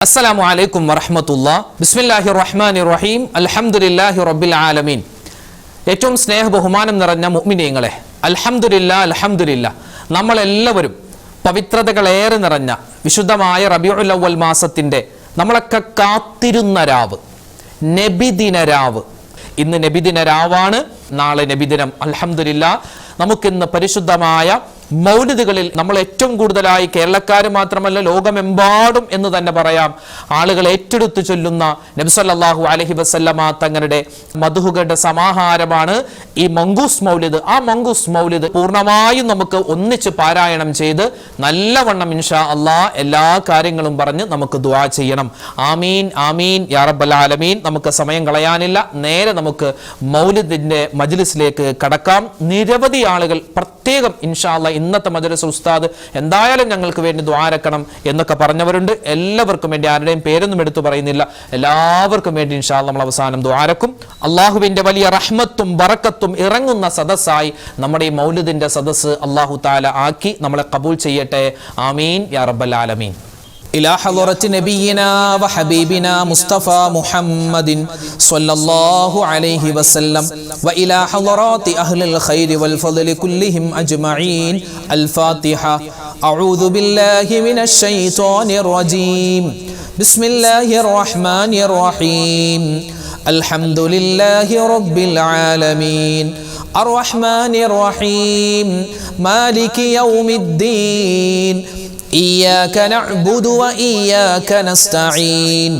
അസ്സലാമു അലൈക്കും വറഹ്മത്തുള്ളാഹി ബിസ്മില്ലാഹിർ റഹ്മാനിർ റഹീം അൽഹംദുലില്ലാഹി റബ്ബിൽ ആലമീൻ. ഏറ്റവും സ്നേഹ ബഹുമാനം നിറഞ്ഞ മുഅ്മിനീങ്ങളെ, അൽഹംദുലില്ലാ നമ്മളെല്ലാവരും പവിത്രതകളേറെ നിറഞ്ഞ വിശുദ്ധമായ റബീഉൽ അവ്വൽ മാസത്തിൻ്റെ നമ്മളൊക്കെ കാത്തിരുന്ന രാവ്, നബിദിന രാവ്. ഇന്ന് നബിദിന രാവാണ്, നാളെ നബിദിനം. അൽഹംദുലില്ലാ നമുക്കിന്ന് പരിശുദ്ധമായ മൗലിദുകളിൽ നമ്മൾ ഏറ്റവും കൂടുതലായി കേരളക്കാർ മാത്രമല്ല ലോകമെമ്പാടും എന്ന് തന്നെ പറയാം ആളുകൾ ഏറ്റെടുത്തു ചൊല്ലുന്ന നബി സല്ലല്ലാഹു അലൈഹി വസല്ലമ തങ്ങളുടെ മദ്ഹുകളുടെ സമാഹാരമാണ് ഈ മങ്കൂസ് മൗലിദ്. ആ മങ്കൂസ് മൗലിദ് പൂർണ്ണമായും നമുക്ക് ഒന്നിച്ച് പാരായണം ചെയ്ത് നല്ലവണ്ണം ഇൻഷാ അല്ലാഹ് എല്ലാ കാര്യങ്ങളും പറഞ്ഞ് നമുക്ക് ദുആ ചെയ്യണം. ആമീൻ ആമീൻ യാ റബ്ബൽ ആലമീൻ. നമുക്ക് സമയം കളയാനില്ല, നേരെ നമുക്ക് മൗലിദിന്റെ മജ്ലിസിലേക്ക് കടക്കാം. നിരവധി ആളുകൾ പ്രത്യേകം ഇൻഷാ അല്ലാഹ് ഇന്നത്തെ മദ്രസ ഉസ്താദ് എന്തായാലും ഞങ്ങൾക്ക് വേണ്ടി ദുആരക്കണം എന്നൊക്കെ പറഞ്ഞവരുണ്ട്. എല്ലാവർക്കും വേണ്ടി, ആരുടെയും പേരൊന്നും എടുത്തു പറയുന്നില്ല, എല്ലാവർക്കും വേണ്ടി ഇൻഷാ അല്ലാഹ് നമ്മൾ അവസാനം ദുആരക്കും. അള്ളാഹുവിന്റെ വലിയ റഹ്മത്തും ബറക്കത്തും ഇറങ്ങുന്ന സദസ്സായി നമ്മുടെ ഈ മൗലിദിന്റെ സദസ്സ് അല്ലാഹു തആല ആക്കി നമ്മളെ ഖബൂൽ ചെയ്യട്ടെ. ആമീൻ യാ റബ്ബൽ ആലമീൻ. إلى حضرة نبينا وحبيبنا مصطفى محمد صلى الله عليه وسلم وإلى حضرات أهل الخير والفضل كلهم أجمعين. الفاتحة. أعوذ بالله من الشيطان الرجيم. بسم الله الرحمن الرحيم. الحمد لله رب العالمين الرحمن الرحيم مالك يوم الدين إياك نعبد وإياك نستعين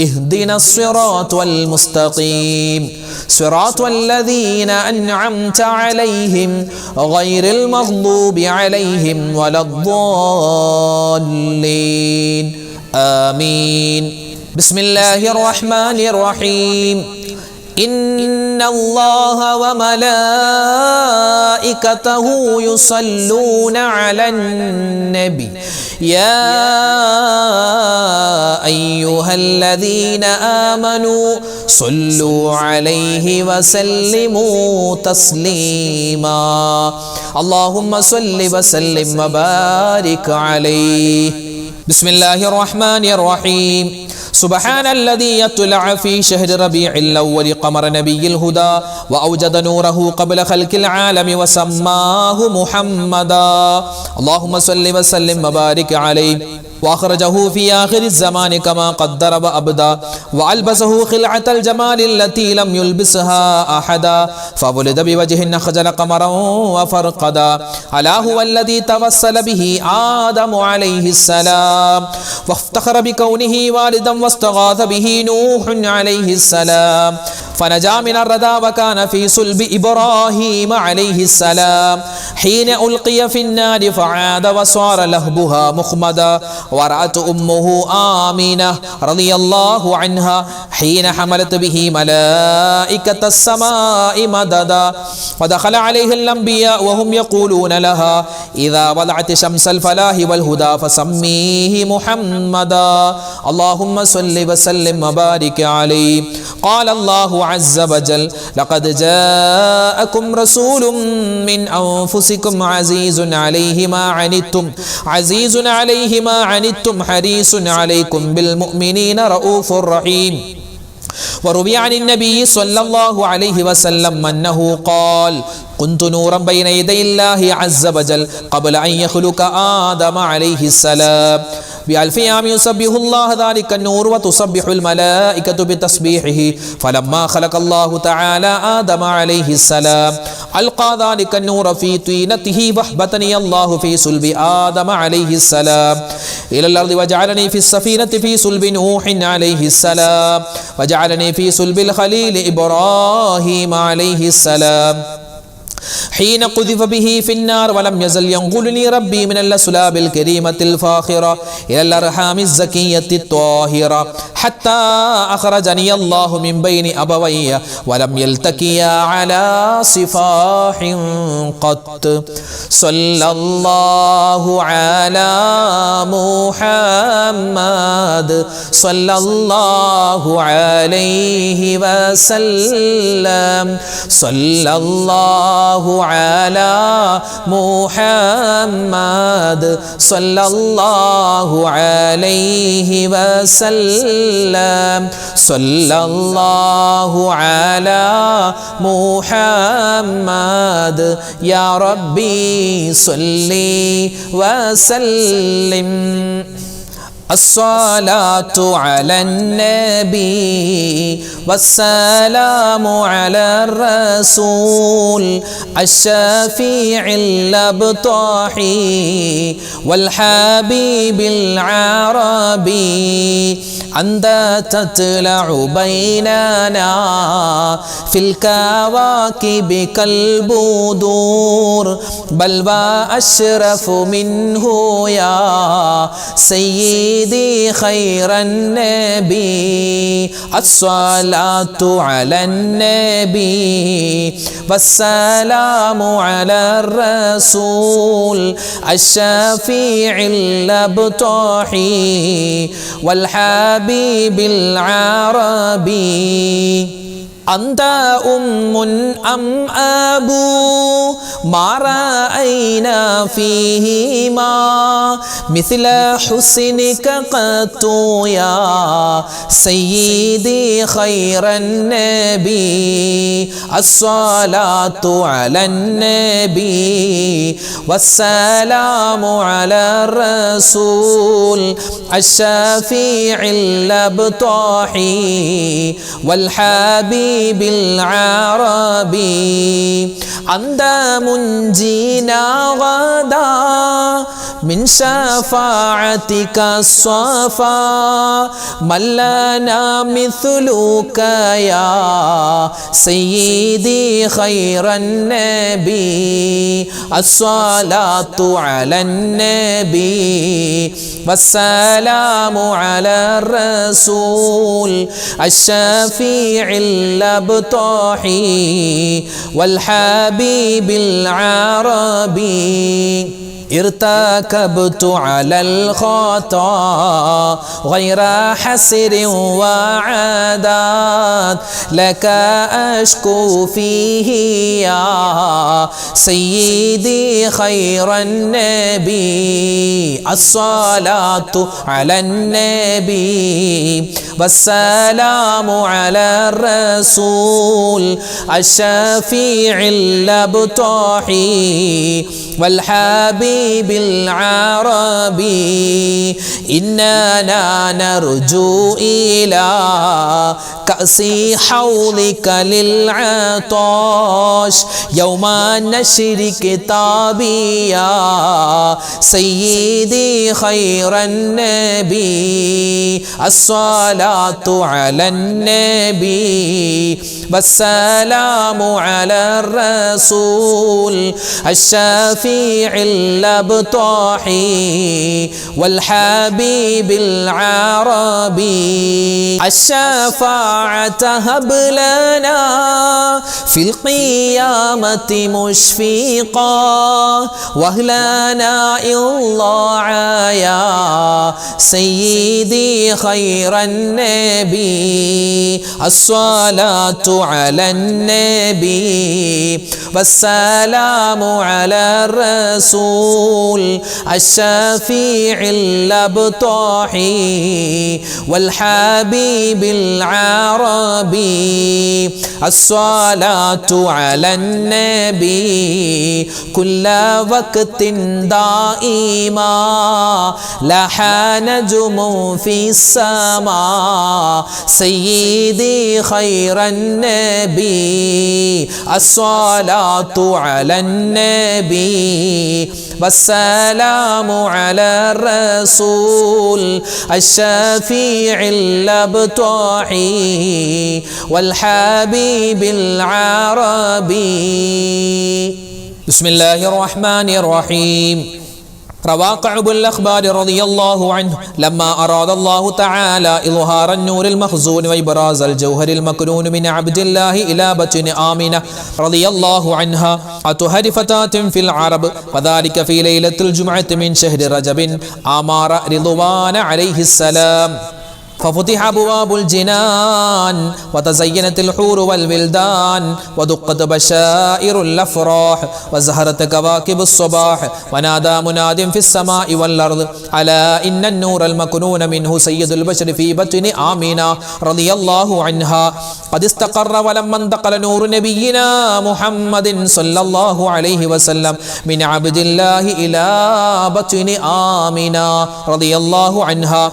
اهدنا الصراط المستقيم صراط الذين أنعمت عليهم غير المغضوب عليهم ولا الضالين آمين. بسم الله الرحمن الرحيم. إن الله وملائكته يصلون على النبي يا أيها الذين آمنوا صلوا عليه وسلموا تسليما. اللهم صل وسلم وبارك عليه. بسم الله الرحمن الرحيم. سبحان الذي يطلع في شهر ربيع الأول قمر نبي الهدى وأوجد نوره قبل خلق العالم وسماه محمدا. اللهم صل وسلم وبارك عليه. وأخرجه في آخر الزمان كما قدر وأبدى وألبسه خلعة الجمال التي لم يلبسها أحدا فولد بوجه أخجل قمرا وفرقدا. ألا هو الذي توسل به آدم عليه السلام وافتخر بكونه والدا واستغاث به نوح عليه السلام فنجا من الردى وكان في صلب إبراهيم عليه السلام حين ألقي في النار فعاد وصار لهبها مخمدا. ورأت أمه آمنة رضي الله عنها حين حملت به ملائكة السماء مددا. ودخل عليه الأنبياء وهم يقولون لها إذا وضعت شمس الفلاح والهدى فسميه محمدا. اللهم صل وسلم وبارك عليه. قال الله عز وجل لقد جاءكم رسول من أنفسكم عزيز عليه ما عنتم عنتم حريص عليكم بالمؤمنين رؤوف رحيم. وروي عن النبي صلى الله عليه وسلم أنه قال كنت نورا بين يدي الله عز وجل قبل أن يخلق آدم عليه السلام بألف عام يسبح الله ذلك النور وتسبح الملائكة بتسبيحه. فلما خلق الله تعالى آدم عليه السلام ألقى ذلك النور في طينته وأحبطني الله في صلب آدم عليه السلام إلى الأرض وجعلني في السفينة في صلب نوح عليه السلام وجعلني في صلب الخليل إبراهيم عليه السلام حين قذف به في النار ولم يزل ينقلني ربي من الأسلاب الكريمة الفاخرة إلى الأرحام الزكية الطاهرة حتى أخرجني الله من بين أبوي ولم يلتقيا على صفاح قط. صلى الله على محمد صلى الله عليه وسلم صلى الله على محمد صلى الله عليه وسلم صلى الله على محمد يا ربي صل وسلم الصلاة على النبي والسلام على الرسول الشفيع الأبطحي والحبيب العربي أنت تطلع بيننا في الكواكب كالبدور بل وأشرف منه يا سيدي خير النبي الصلاة على النبي والسلام على الرسول الشفيع الأبطحي والحبيب العربي أنت أم أم أبو ما رأينا فيهما مثل حسنك قط يا سيدي خير النبي الصلاة على النبي والسلام على الرسول الشفيع الأبطحي والحبيب بالعربي أنت منجينا غدا من شفاعتك الصفا من لنا مثلك يا سيدي خير النبي الصلاة على النبي والسلام على الرسول الشفيع الأبطحي والحبيب العربي ارتكبت على الخطا غير حسر وعادات لك أشكو فيه يا سيدي خير النبي الصلاة على النبي والسلام على الرسول الشفيع الأبطحي والحبيب العربي إننا نرجو إلى كأس حوضك للعطاش يوم نشر كتابي يا سيدي خير النبي الصلاة على النبي والسلام على الرسول الشفيع الأبطحي والحبيب العربي الشفاعة هب لنا في القيامة مشفقا وأهلنا الله يا سيدي خير النبي الصلاة على النبي والسلام على الرسول الشفيع الأبطحي والحبيب العربي الصلاة على النبي كل وقت دائما لاح نجم في السماء سيدي خير النبي الصلاة على النبي والسلام على الرسول الشفيع الأبطحي والحبيب العربي بسم الله الرحمن الرحيم روى كعب الأخبار رضي الله عنه لما أراد الله تعالى إظهار النور المخزون وإبراز الجوهر المكنون من عبد الله إلى بطن آمنة رضي الله عنها أطهر فتاة في العرب وذلك في ليلة الجمعة من شهر رجب آمار رضوان عليه السلام ففتح أبواب الجنان وتزينت الحور والولدان ودقت بشائر الأفراح وزهرت كواكب الصباح ونادى مناد في السماء والأرض ألا إن النور المكنون منه سيد البشر في بطن آمنة رضي الله عنها قد استقر ولما انتقل نور نبينا محمد صلى الله عليه وسلم من عبد الله إلى بطن آمنة رضي الله عنها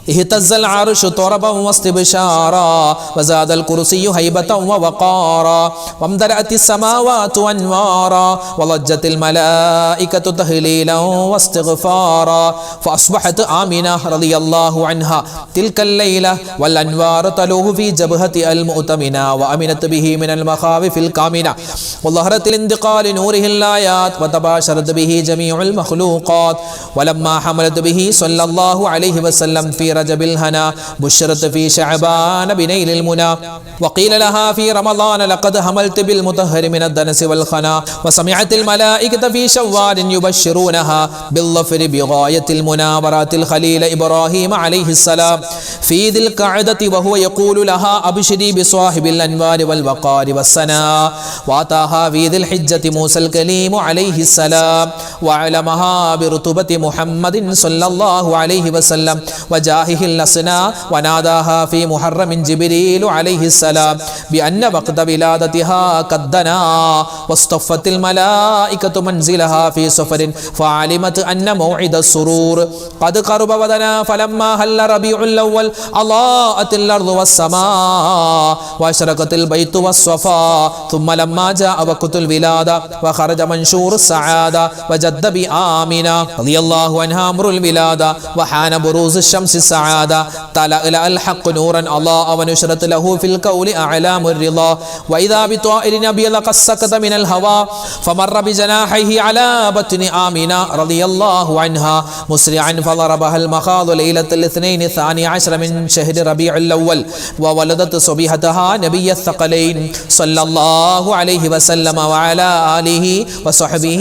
اهتز العرش طربا واستبشارا وزاد الكرسي هيبة ووقارا وامتلأت السماوات أنوارا وضجت الملائكة تهليلا واستغفارا فأصبحت آمنة رضي الله عنها تلك الليلة والأنوار تلوه في جبهة المؤتمنة وأمنت به من المخاوف الكامنة وظهرت الانتقال نوره الآيات وتباشرت به جميع المخلوقات ولما حملت به صلى الله عليه وسلم في رجب الهنا بشرت في شعبان بنيل المنى وقيل لها في رمضان لقد حملت بالمطهر من الدنس والخنا وسمعت الملائكة في شوال يبشرونها بالظفر بغاية المناورات الخليل إبراهيم عليه السلام في ذي القعدة وهو يقول لها أبشري بصاحب الأنوار والوقار والسنا وأتاها في ذي الحجة موسى الكليم عليه السلام وعلمها برتبة محمد صلى الله عليه وسلم وجاهه الأسنى وناداها في محرم جبريل عليه السلام بأن وقت ولادتها قد دنا واصطفت الملائكة منزلها في سفر فعلمت أن موعد السرور قد قرب ودنا فلما هل ربيع الأول أضاءت الأرض والسماء وأشرقت البيت والصفا ثم لما جاء وقت الولادة وخرج منشور السعادة وجد بآمنة رضي الله عنها أمر الولادة وحان بروز الشمس السعادة تلألأ الحق نورا أضاء ونشرت له في الكون أعلام الرضا وإذا بطائر أبيض قد سقط من الهوى فمر بجناحيه على بطن آمنة رضي الله عنها مسرعا فضربها المخاض ليلة الاثنين 12 من شهر ربيع الأول وولدت صبيحتها نبي الثقلين صلى الله عليه وسلم وعلى آله وصحبه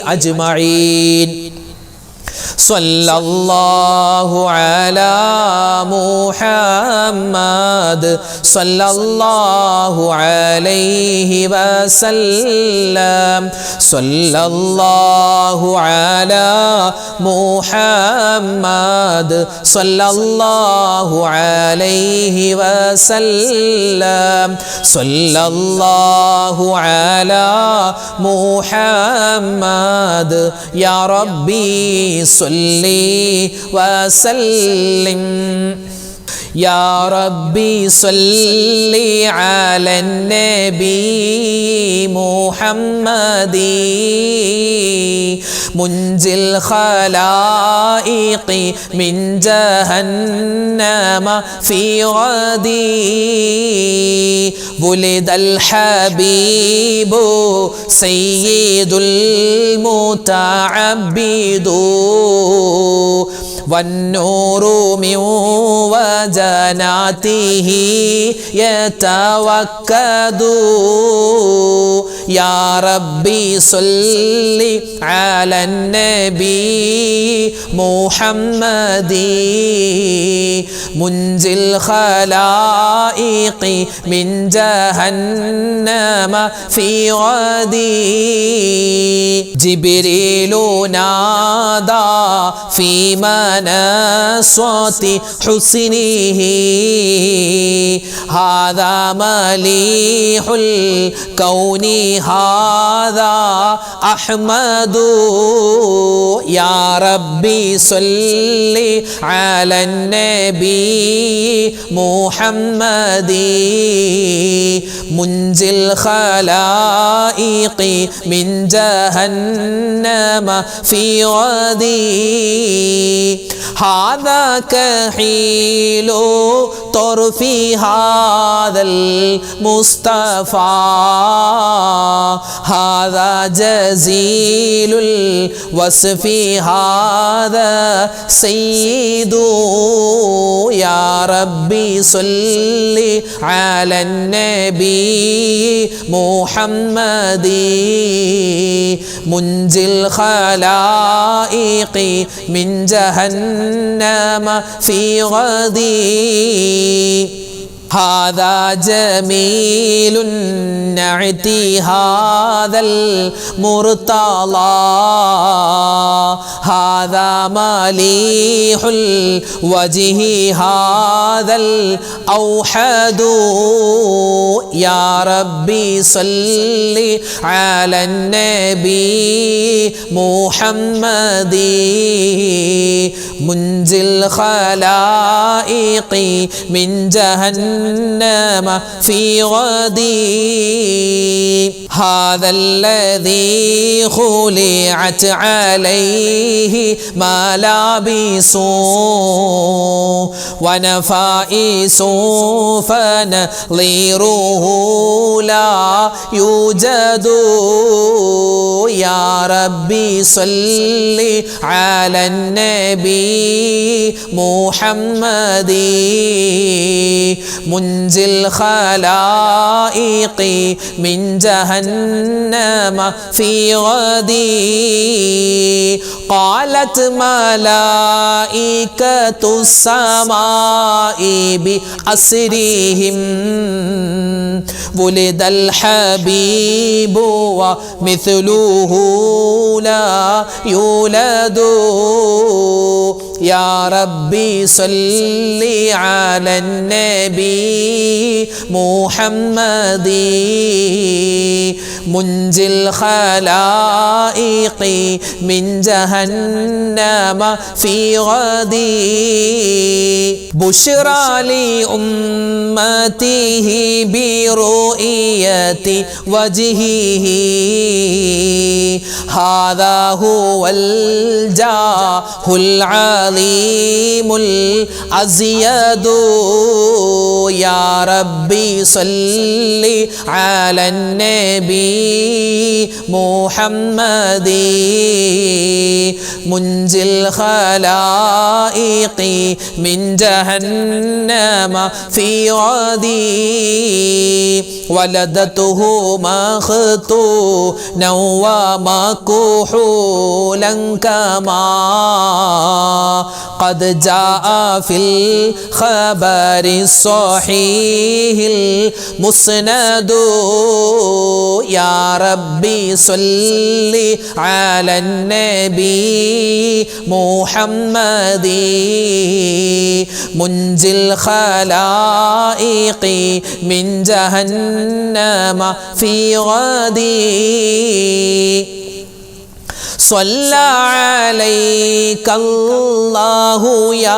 أجمعين صلى الله على محمد صلى الله عليه وسلم صلى الله على محمد صلى الله عليه وسلم صلى الله على محمد يا ربي صلي وسلم يا ربي صلي على النبي محمد منجي الخلائق من جهنم في غدي ولد الحبيب سيد المتعبد والنور من وجناته يتوكد يا ربي صل على النبي محمد منجي الخلائق من جهنم في غدي جبريل نادى في مناصات حسنه هذا مليح الكون هذا أحمد يا ربي صل على النبي محمد منجي الخلائق من جهنم في غدي هذا كحيل طرفي هذا المصطفى هذا جزيل الوصف هذا سيد يا ربي صل على النبي محمد منجي الخلائق من جهنم في غدي هذا جميل نعتي هذا المرتضى هذا مليح الوجه هذا الأوحد يا ربي صل على النبي محمد منجي الخلائق من جهنم في غدي هذا الذي خلعت عليه ملابس ونفائس فنظيره لا يوجد يا ربي صل على النبي محمد منجي الخلائق من جهنم في غدي قالت ملائكة السماء بأسرهم ولد الحبيب ومثله لا يولد يا ربي صل على النبي محمد منجي الخلائق من جهنم في غدي بشرى لأمته برؤية وجهه هذا هو الجاه العظيم الأزيد يا ربي صل على النبي محمد منجي الخلائق من جهنم في غدي ولدته مختونا ومكحولا كما قد جاء في الخبر الصحيح المسند يا ربي صل على النبي محمد منجي الخلائق من جهنم في غدي صلى عليك الله يا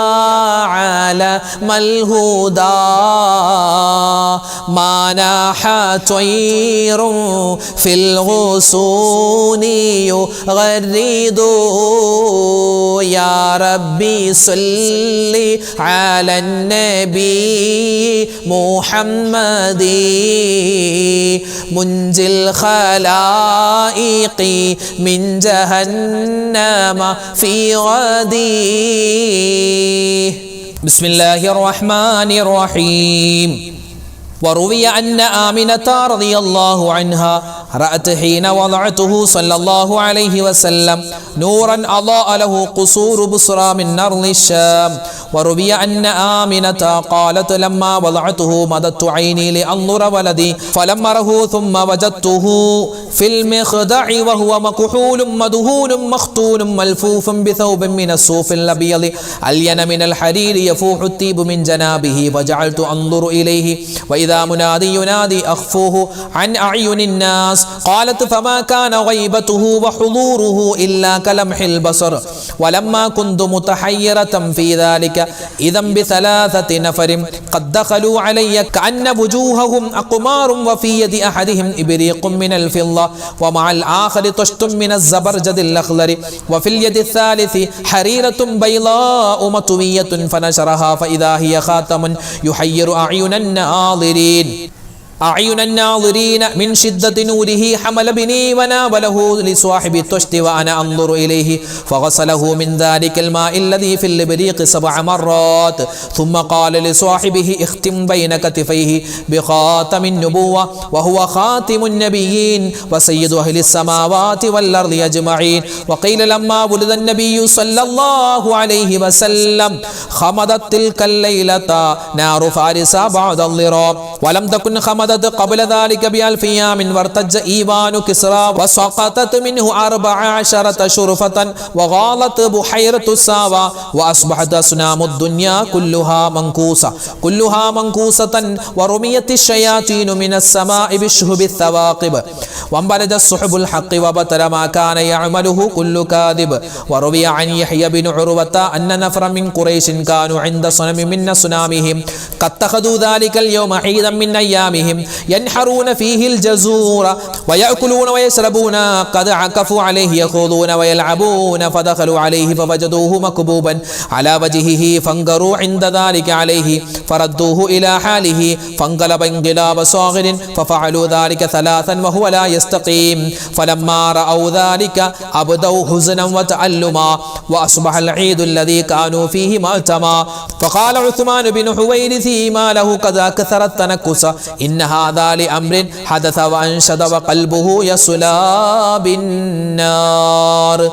عالم الهدى ما ناح طير في الغصون يغرد يا ربي صل على النبي محمد منجي الخلائق من جهنم في غدي بسم الله الرحمن الرحيم وروي أن آمنة رضي الله عنها رأت حين وضعته صلى الله عليه وسلم نورا أضاء له قصور بصرى من أرض الشام وروي أن آمنة قالت لما وضعته مددت عيني لأنظر ولدي فلما أره ثم وجدته في المخدع وهو مكحول مدهون مختون ملفوف بثوب من الصوف الأبيض ألين من الحرير يفوح الطيب من جنابه وجعلت أنظر إليه وإذا منادي ينادي أخفوه عن أعين الناس قالت فما كان غيبته وحضوره إلا كلمح البصر ولما كنت متحيرة في ذلك إذا بثلاثة نفر قد دخلوا علي كأن وجوههم أقمار وفي يد أحدهم إبريق من الفضة ومع الآخر طشت من الزبرجد الأخضر وفي اليد الثالث حريرة بيضاء مطوية فنشرها فإذا هي خاتم يحير أعين الناظرين أعين الناظرين من شدة نوره حمل بني وناوله لصاحب الطشت وأنا أنظر إليه فغسله من ذلك الماء الذي في الإبريق 7 مرات ثم قال لصاحبه اختم بين كتفيه بخاتم النبوة وهو خاتم النبيين وسيد أهل السماوات والأرض أجمعين. وقيل لما ولد النبي صلى الله عليه وسلم خمدت تلك الليلة نار فارس بعد الضراب ولم تكن خمدت قبل ذلك ب1000 أيام وارتج إيوان كسرى وسقطت منه 14 شرفة وغالت بحيرة الساوى وأصبحت أصنام الدنيا كلها منكوسة ورميت الشياطين من السماء بالشهب الثواقب وانبلج الصحب الحق وبطل ما كان يعمله كل كاذب. وروي عن يحيى بن عروة أن نفرا من قريش كانوا عند صنم من أصنامهم قد اتخذوا ذلك اليوم عيدا من أيامهم ينحرون فيه الجزور ويأكلون ويشربون قد عكفوا عليه يخوضون ويلعبون فدخلوا عليه فوجدوه مكبوبا على وجهه فانقروا عند ذلك عليه فردوه إلى حاله فانقلب انقلاب صاغر ففعلوا ذلك 3 وهو لا يستقيم فلما رأوا ذلك أبدوا حزنا وتألما وأصبح العيد الذي كانوا فيه مأتما. فقال عثمان بن حويرث ما له قد أكثر التنكس إن هذا لأمر حدث وأنشد وقلبه يصلى بالنار.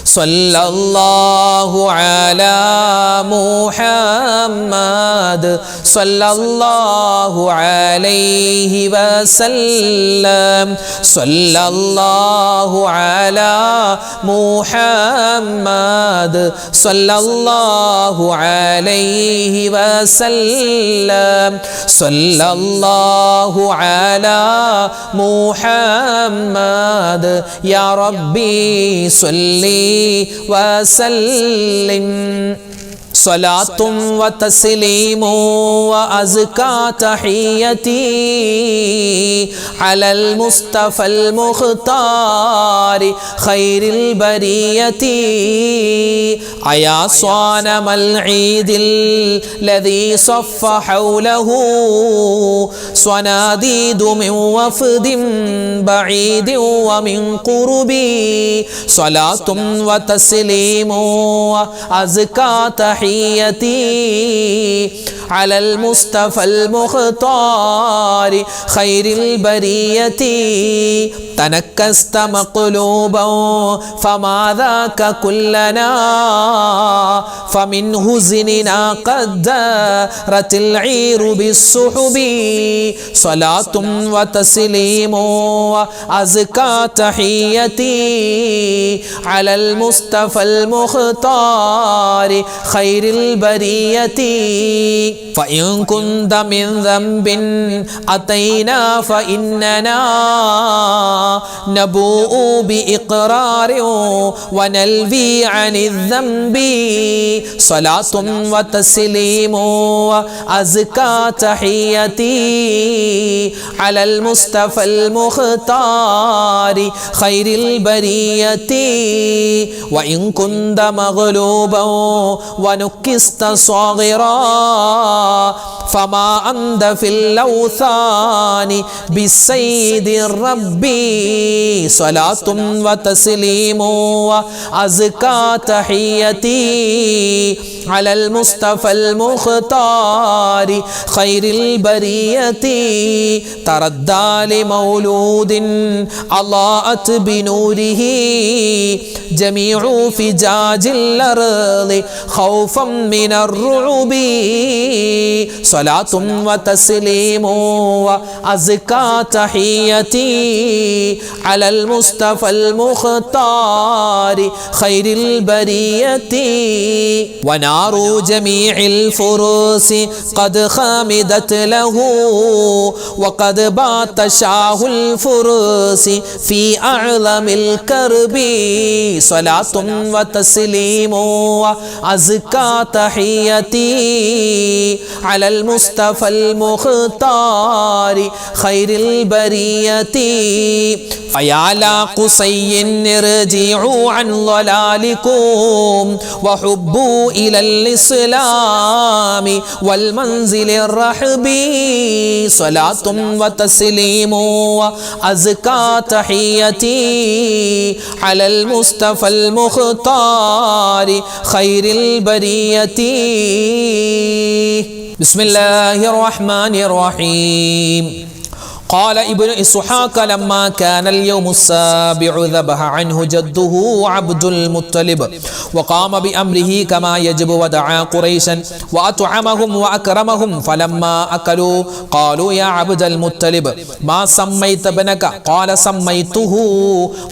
صلى الله على محمد صلى الله عليه وسلم صلى الله على محمد صلى الله عليه وسلم صلى الله على محمد يا ربي صلي وسلم. صلاة وتسليم وأزكى تحيتي على المصطفى المختار خير البرية أيا صانم العيد الذي صف حوله صناديد من وفد بعيد ومن قرب صلاة وتسليم وأزكى تحيتي على المصطفى المختار خير البرية تنكست مقلوبا فما ذاك كلنا فمن هزننا قد دارت العير بالسحب صلاة وتسليم وأزكى تحيتي على المصطفى المختار خير البرية. فإن كنت من ذنب أتينا فإننا نبوء بإقرار ونلوي عن الذنب صلاة وتسليم وأزكى تحيتي على المصطفى المختار خير البرية. وإن كنت مغلوبا ونكست صاغرا فما أنت في الأوثان بالسيد الربي صلاة وتسليم وأزكى تحيتي على المصطفى المختار خير البرية. تردى لمولود أضاءت بنوره جميع فجاج الأرض خوفا من الرعب صلاة وتسليم وأزكى تحيتي على المصطفى المختار خير البرية. ونار جميع الفروس قد خامدت له وقد بات شاه الفروس في أعظم الكرب صلاة وتسليم وأزكى تحيتي على المصطفى المختار خير البرية فيا لا قصي ارجعوا عن ضلالكم وحبوا إلى الإسلام والمنزل الرحب صلاة وتسليم وأزكى تحيتي على المصطفى المختار خير البرية. بسم الله الرحمن الرحيم. قال ابن إسحاق لما كان اليوم السابع ذبح عنه جده عبد المطلب وقام بأمره كما يجب ودعا قريشا وأطعمهم وأكرمهم فلما أكلوا قالوا يا عبد المطلب ما سميت ابنك؟ قال سميته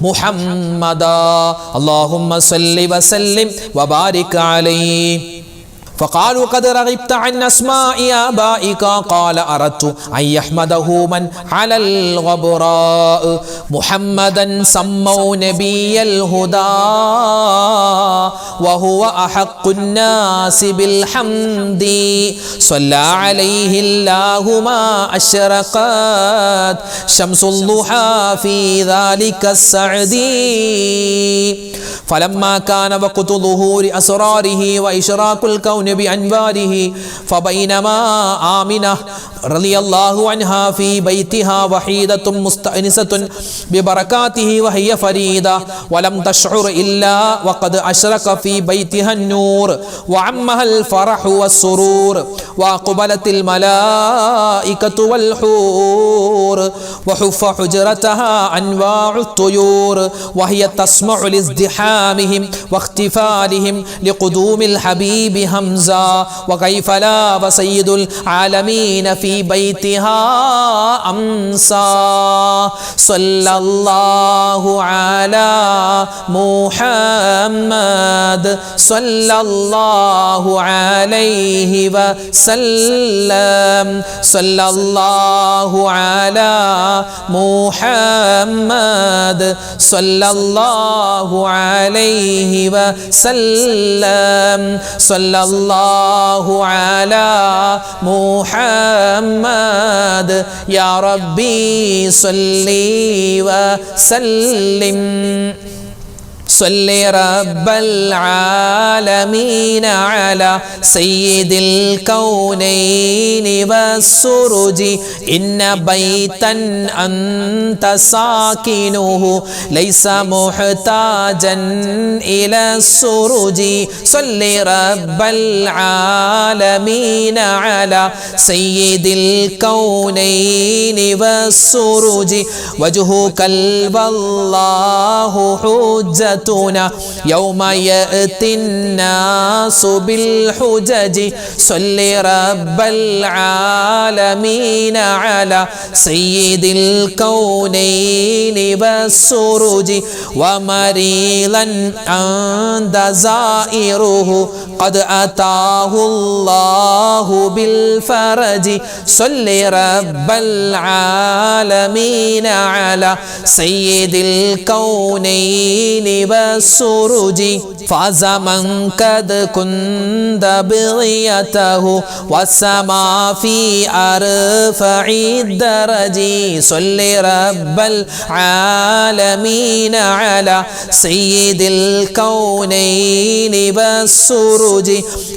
محمدا اللهم صل وسلم وبارك عليه. فقالوا قد رغبت عن أسماء آبائك. قال أردت أن يحمده من على الغبراء محمدا سموا نبي الهدى وهو أحق الناس بالحمد صلى عليه الله ما أشرقت شمس الضحى في ذلك السعد. فلما كان وقت ظهور أسراره وإشراق الكون بأنواره فبينما آمنة رضي الله عنها في بيتها وحيدة مستأنسة ببركاته وهي فريدة ولم تشعر إلا وقد أشرق في بيتها النور وعمها الفرح والسرور وأقبلت الملائكة والحور وحف حجرتها أنواع الطيور وهي تسمع لازدحامهم واختفالهم لقدوم الحبيب همزة وكيف لا وسيد العالمين في بيتها أمسى. صلى الله على محمد صلى الله عليه وسلم صلى الله على محمد صلى الله عليه وسلم صلى الله على محمد يا ربي صل وسلم. صل رب العالمين على سيد الكونين والسرج إن بيتا أنت ساكنه ليس محتاجا إلى السرج. صل رب العالمين على سيد الكونين والسرج وجهك والله حجة يوم يأتي الناس بالحجج. صل رب العالمين على سيد الكونين والسرج ومريضا عند زائره قد أتاه الله بالفرج. صل رب العالمين على سيد الكونين والسرج فاز من قد كنت بغيته والسماء في أرفع الدرج. صل رب العالمين على سيد الكونين والسرج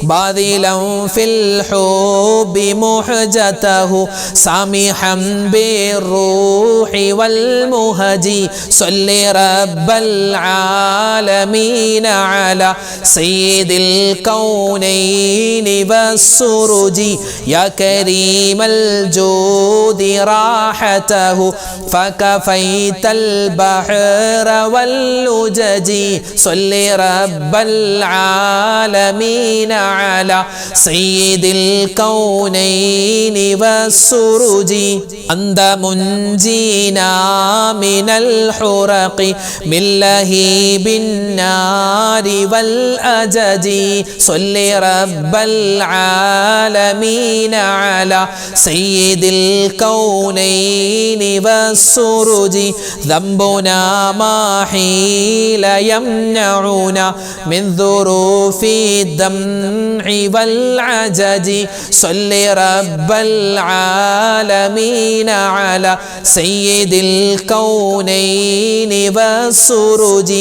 باذلا في الحب محجته سامحا بالروح والمهج. صل رب العالمين على سيد الكونين والسرج يا كريم الجود راحته فكفيت البحر واللجج. صل رب العالمين على سيد الكونين والسرج أنت منجينا من الحرق من لهيب النار والأجج صل رب العالمين على سيد الكونين والسرج ذنبنا ما حيل يمنعنا من ظروف الدمع والعجج صل رب العالمين على سيد الكونين والسرج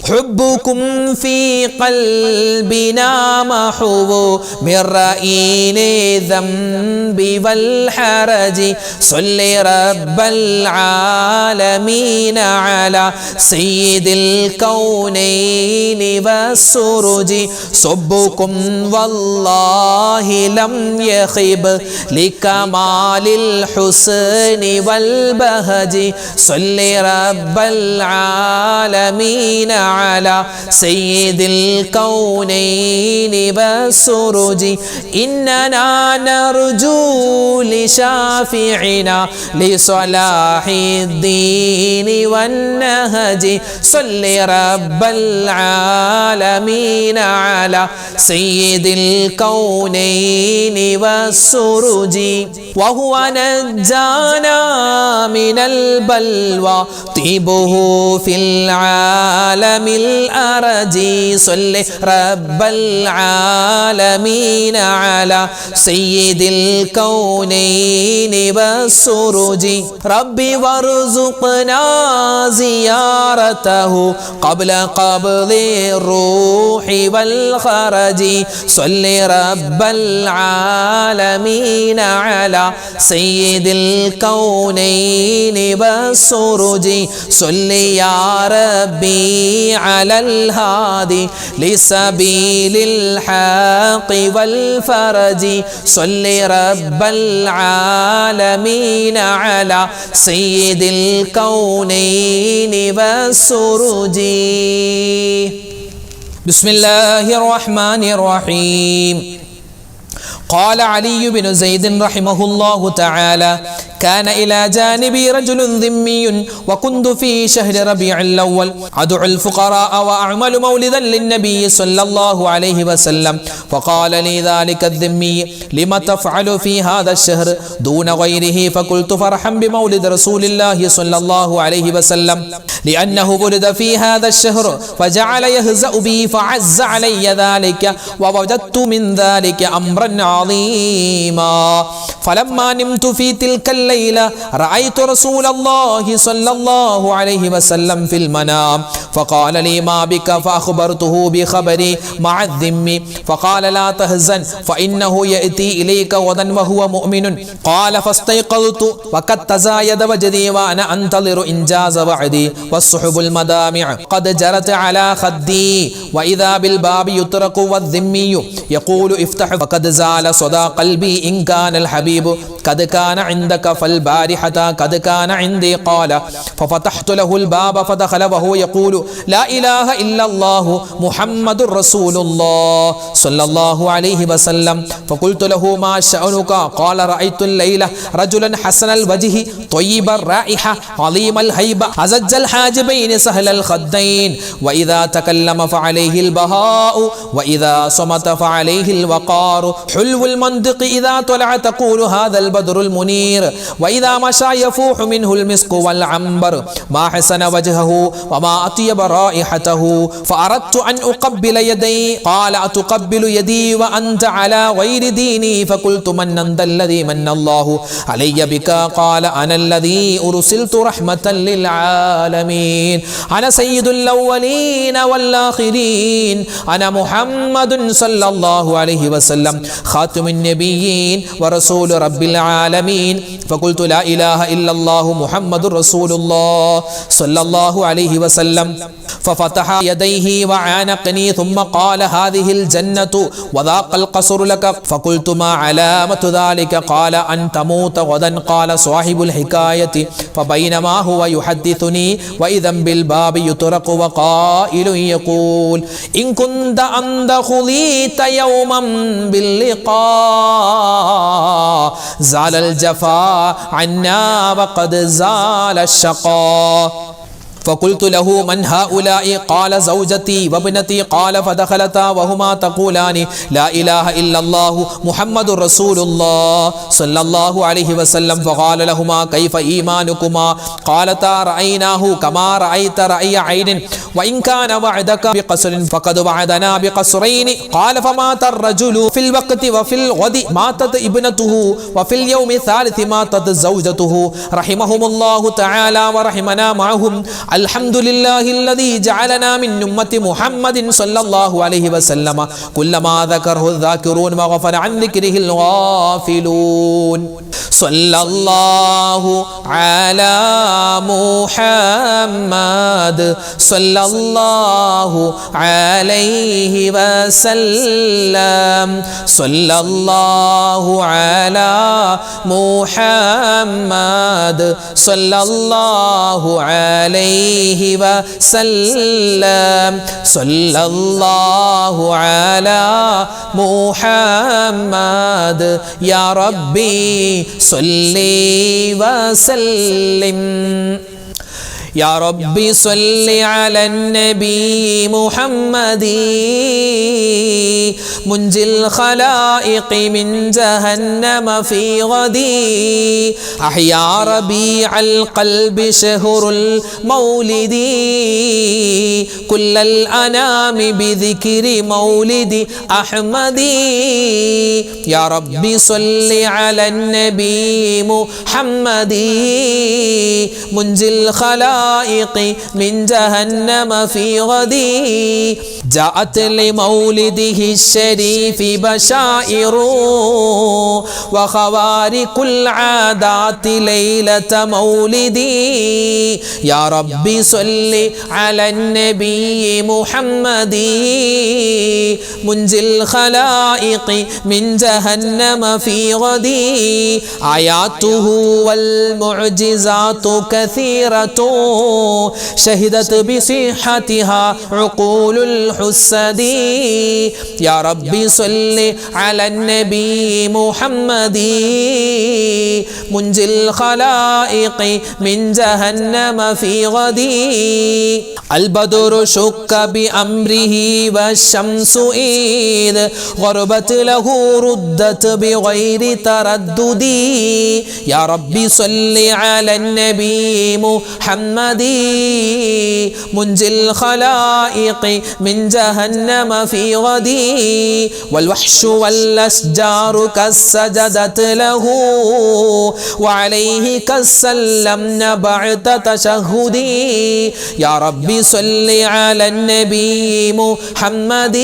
حبكم في قلبنا محبوب من رأين الذنب والحرج صل رب العالمين على سيد الكونين والسرج صبكم والله لم يخب لكمال الحسن والبهج صل رب العالمين على سيد الكونين والسرج إننا نرجو لشافعنا لصلاح الدين والنهج صل رب العالمين على سيد الكونين والسرج وهو نجانا من البلوى طيبه في العالم الأرج صل رب العالمين على سيد الكونين والسرج ربي وارزقنا زيارته قبل قبض الروح والخرج صل رب العالمين على سيد الكونين والسرج صل يا ربي على الهادي لسبيل الحق والفرج صل رب العالمين على سيد الكونين والسرج بسم الله الرحمن الرحيم قال علي بن زيد رحمه الله تعالى كان إلى جانبي رجل ذمي وكنت في شهر ربيع الأول أدعو الفقراء وأعمل مولدا للنبي صلى الله عليه وسلم فقال لي ذلك الذمي لما تفعل في هذا الشهر دون غيره فقلت فرحا بمولد رسول الله صلى الله عليه وسلم لأنه ولد في هذا الشهر فجعل يهزأ بي فعز علي ذلك ووجدت من ذلك أمرا عظيما فلما نمت في تلك الليلة رأيت رسول الله صلى الله عليه وسلم في المنام فقال لي ما بك فأخبرته بخبري مع الذم فقال لا تهزن فإنه يأتي إليك غدا وهو مؤمن قال فاستيقظت وقد تزايد وجدي وأنا أنتظر إنجاز وعدي والصحب المدامع قد جرت على خدي وإذا بالباب يطرق والذمي يقول افتح فقد زال صدى قلبي إن كان الحبيب قد كان عندك فالبارحة قد كان عندي قال ففتحت له الباب فدخل وهو يقول لا إله إلا الله محمد رسول الله صلى الله عليه وسلم فقلت له ما شأنك قال رأيت الليلة رجلا حسن الوجه طيب الرائحة عظيم الهيبة أزج الحاجبين سهل الخدين وإذا تكلم فعليه البهاء وإذا صمت فعليه الوقار حلو المنطق إذا طلع تقول هذا البدر المنير وإذا مشى يفوح منه المسك والعنبر ما حسن وجهه وما أطيب رائحته فأردت أن أقبل يدي قال أتقبل يدي وأنت على غير ديني فقلت من أنت الذي من الله علي بك قال أنا الذي أرسلت رحمة للعالمين أنا سيد الأولين والآخرين أنا محمد صلى الله عليه وسلم خاتم النبيين ورسول رب العالمين فقلت لا إله إلا الله محمد رسول الله صلى الله عليه وسلم ففتح يديه وعانقني ثم قال هذه الجنة وذاق القصر لك فقلت ما علامة ذلك قال أن تموت غدا قال صاحب الحكاية فبينما هو يحدثني وإذا بالباب يطرق وقائل يقول إن كنت أنت خذيت يوما باللقاء زال الجفاء عنا وقد زال الشقاء فقلت له من هؤلاء قال زوجتي وابنتي قال فدخلتا وهما تقولان لا إله إلا الله محمد رسول الله صلى الله عليه وسلم فقال لهما كيف إيمانكما قالتا رأيناه كما رأيت رأي عين وإن كان وعدك بقصر فقد وعدنا بقصرين قال فمات الرجل في الوقت وفي الغد ماتت ابنته وفي اليوم الثالث ماتت زوجته رحمهم الله تعالى ورحمنا معهم الحمد لله الذي جعلنا من أمة محمد صلى الله عليه وسلم كلما ذكره الذاكرون وغفل عن ذكره الغافلون صلى الله على محمد صلى الله عليه وسلم صلى الله على محمد صلى الله عليه وسلم صلى الله على محمد يا ربي صل وسلم يا ربي صل على النبي محمد منجي الخلائق من جهنم في غدي أحيا ربيع القلب شهر المولد كل الأنام بذكر مولد أحمد يا ربي صل على النبي محمد منجي الخلائق من جهنم في غدي جاءت لمولده الشريف بشائر وخوارق العادات ليلة مولدي يا ربي صل على النبي محمد منجي الخلائق من جهنم في غدي آياته والمعجزات كثيرة شهدت بصحتها عقول الحسد يا ربي صل على النبي محمد منجي الخلائق من جهنم في غدي البدر شك بأمره والشمس إذ غربت له ردت بغير تردد يا ربي صل على النبي محمد منجي الخلائق من جهنم في غدي والوحش والأشجار كالسجدت له وعليه كالسلمن بعد تشهدي يا ربي صل على النبي محمد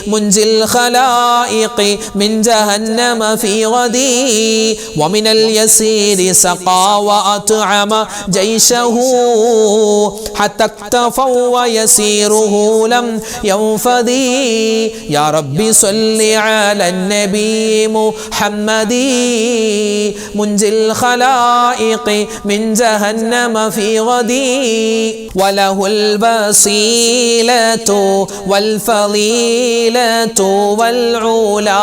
منجي الخلائق من جهنم في غدي ومن اليسير سقى وأطعم جيشه حتى اكتفوا ويسيره لم ينفدي يا ربي صل على النبي محمد منجي الخلائق من جهنم في غدي وله الوسيلة والفضيلة والعلا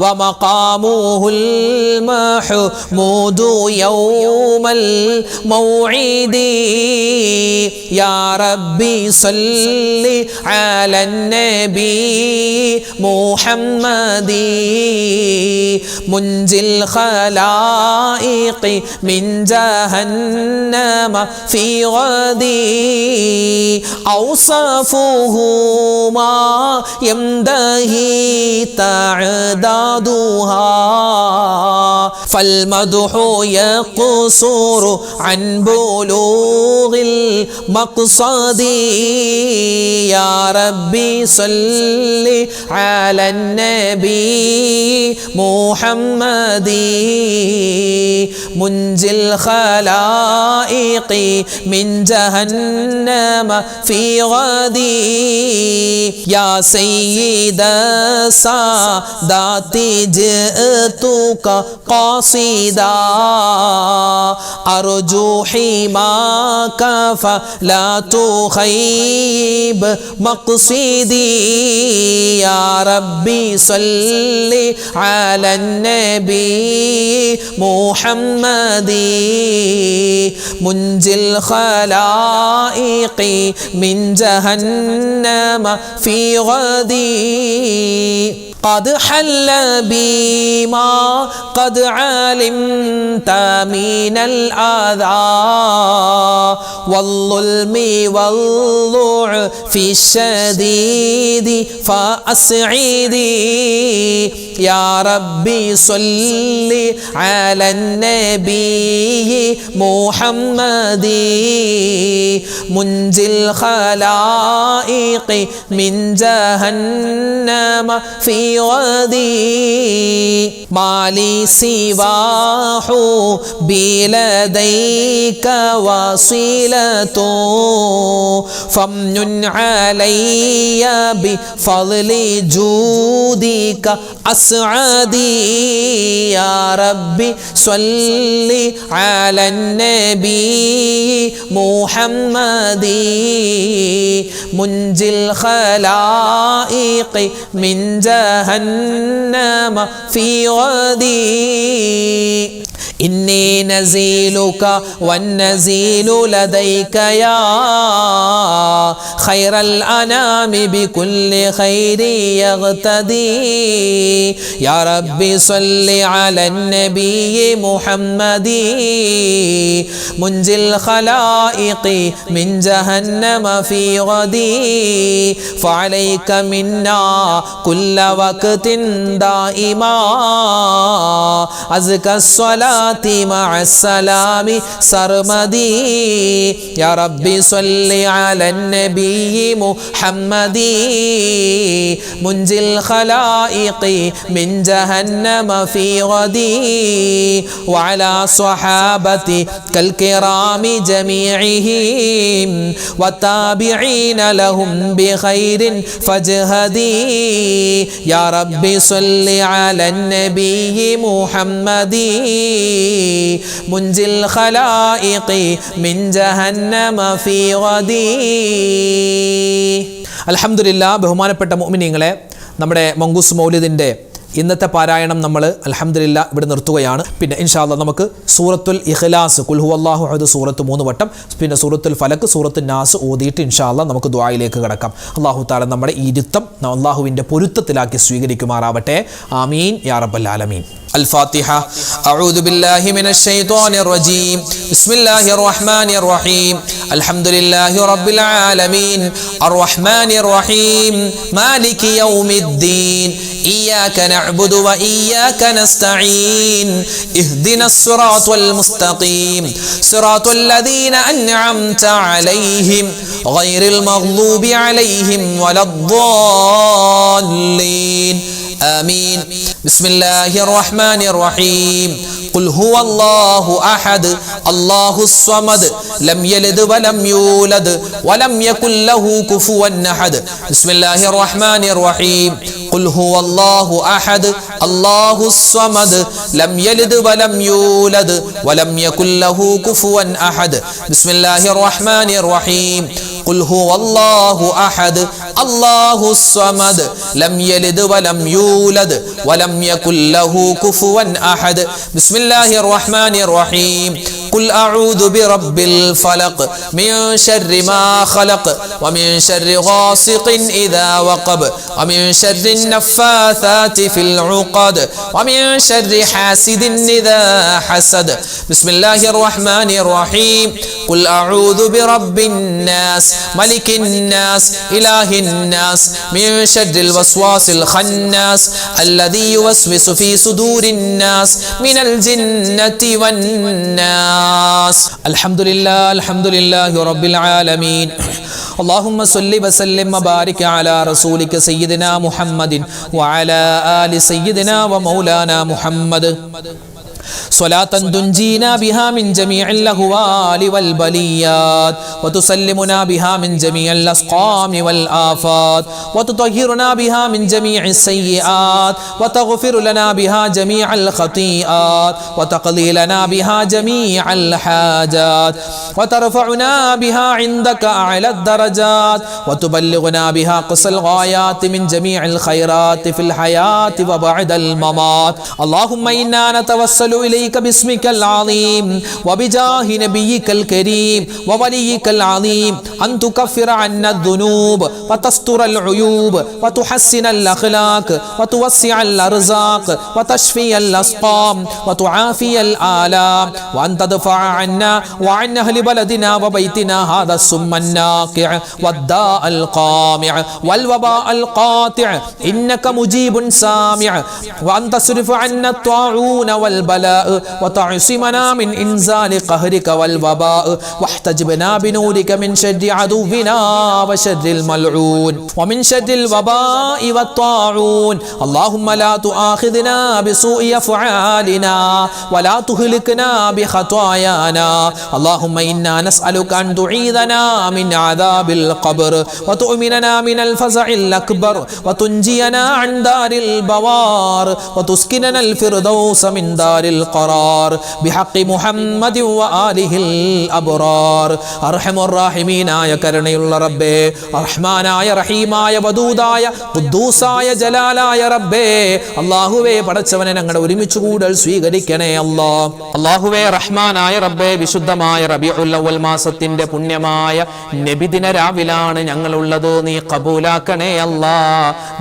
ومقامه المحمود يوم الموعد يا ربي صل على النبي محمد منجي الخلائق من جهنم في غدي أوصافه ما يمدهي تعدادها فالمدح يقصر عن بلوغ المقصد يا ربي صل على النبي محمد منجي الخلائق من جهنم في غدي يا سيد السادات جئتك قاصدا أرجو حماك فلا تخيب مقصدي يا ربي صل على النبي محمد منجي الخلائق من جهنم في غدي قد حل بما قد علمت من الأذى والظلم والضعف الشديد فأسعدي يا ربي صل على النبي محمد منجي الخلائق من جهنم في غدي ما لي سواه بلديك وصيلة فمن علي بفضل جودك أسعدي يا ربي صل على النبي محمد منجي الخلائق من جهنم في غدي إني نزيلك والنزيل لديك يا خير الأنام بكل خير يغتدي يا ربي صل على النبي محمد منجي الخلائق من جهنم في غدي فعليك منا كل وقت دائما أزكى الصلاة مع السلام سرمدي يا ربي صل على النبي محمد منجي الخلائق من جهنم في غدي وعلى صحابتي كالكرام جميعهم والتابعين لهم بخير فاجهدي يا ربي صل على النبي محمد منجي الخلائق من جهنم في غدي അൽഹംദുലില്ലാ. ബഹുമാനപ്പെട്ട മുഅ്മിനീങ്ങളെ, നമ്മുടെ മങ്കൂസ് മൗലിദിൻ്റെ ഇന്നത്തെ പാരായണം നമ്മൾ അൽഹംദുലില്ലാ ഇവിടെ നിർത്തുകയാണ്. പിന്നെ ഇൻഷാ അല്ലാഹ് നമുക്ക് സൂറത്തുൽ ഇഖ്ലാസ്, ഖുൽ ഹുവല്ലാഹു അഹദ് സൂറത്ത് 3 വട്ടം, പിന്നെ സൂറത്തുൽ ഫലക്ക്, സൂറത്തുൻ നാസ് ഓതിയിട്ട് ഇൻഷാ അല്ലാഹ് നമുക്ക് ദുആയിലേക്ക് കടക്കാം. അല്ലാഹു തആല നമ്മുടെ ഈ ഇരുത്തം അല്ലാഹുവിൻ്റെ പൊരുത്തത്തിലാക്കി സ്വീകരിക്കുമാറാവട്ടെ. ആമീൻ യാ റബ്ബൽ ആലമീൻ. الفاتحة. أعوذ بالله من الشيطان الرجيم. بسم الله الرحمن الرحيم. الحمد لله رب العالمين الرحمن الرحيم مالك يوم الدين إياك نعبد وإياك نستعين اهدنا الصراط المستقيم صراط الذين أنعمت عليهم غير المغضوب عليهم ولا الضالين آمين. بسم الله الرحمن الرحيم. قل هو الله أحد الله الصمد لم يلد ولم يولد ولم يكن له كفوا أحد. بسم الله الرحمن الرحيم. قل هو الله أحد الله الصمد لم يلد ولم يولد ولم يكن له كفوا أحد. بسم الله الرحمن الرحيم. قل هو الله أحد الله الصمد لم يلد ولم يولد ولم يكن له كفوا أحد. بسم الله الرحمن الرحيم. قل أعوذ برب الفلق من شر ما خلق ومن شر غاسق إذا وقب ومن شر النفاثات في العقد ومن شر حاسد إذا حسد. بسم الله الرحمن الرحيم. قل أعوذ برب الناس ملك الناس إله الناس من شر الوسواس الخناس الذي يوسوس في صدور الناس من الجنة والناس. الحمد لله رب العالمين. اللهم صل وسلم وبارك على رسولك سيدنا محمد وعلى آل سيدنا ومولانا محمد. صلاة تنجينا بها من جميع الأهوال والبليات وتسلمنا بها من جميع الأسقام والآفات وتطهرنا بها من جميع السيئات وتغفر لنا بها جميع الخطيئات وتقضي لنا بها جميع الحاجات وترفعنا بها عندك أعلى الدرجات وتبلغنا بها قصى الغايات من جميع الخيرات في الحياة وبعد الممات. اللهم إنا نتوسل إليك باسمك العظيم وبجاه نبيك الكريم ووليك العظيم أن تكفر عنا الذنوب وتستر العيوب وتحسن الأخلاق وتوسع الأرزاق وتشفي الأسقام وتعافي الآلام وأن تدفع عنا وعن أهل بلدنا وبيتنا هذا السم الناقع والداء القامع والوباء القاطع إنك مجيب سامع وأن تصرف عنا الطاعون والبلاء وتعصمنا من إنزال قهرك والوباء واحتجبنا بنورك من شر عدونا وشر الملعون ومن شر الوباء والطاعون. اللهم لا تؤاخذنا بسوء أفعالنا ولا تهلكنا بخطايانا. اللهم إنا نسألك أن تعيذنا من عذاب القبر وتؤمننا من الفزع الأكبر وتنجينا عن دار البوار وتسكننا الفردوس من دار القرار بحق محمد وآله الأبرار. أرحم الراحمين يا കരുണയുള്ള റബ്ബേ, റഹ്മാനായ റഹീമായ വദൂദായ ഖുദ്ദൂസായ ജലാലായ റബ്ബേ, അല്ലാഹുവേ പടച്ചവനെ ഞങ്ങളുടെ ഒരുമിച്ച് കൂടൽ സ്വീകരിക്കണേ അല്ലാ. അല്ലാഹുവേ റഹ്മാനായ റബ്ബേ, വിശുദ്ധമായ റബീഉൽ അവ്വൽ മാസത്തിന്റെ പുണ്യമായ നബിദിന രാവിലാണ് ഞങ്ങളുള്ളത്. നീ കബൂലാക്കണേ അല്ലാ.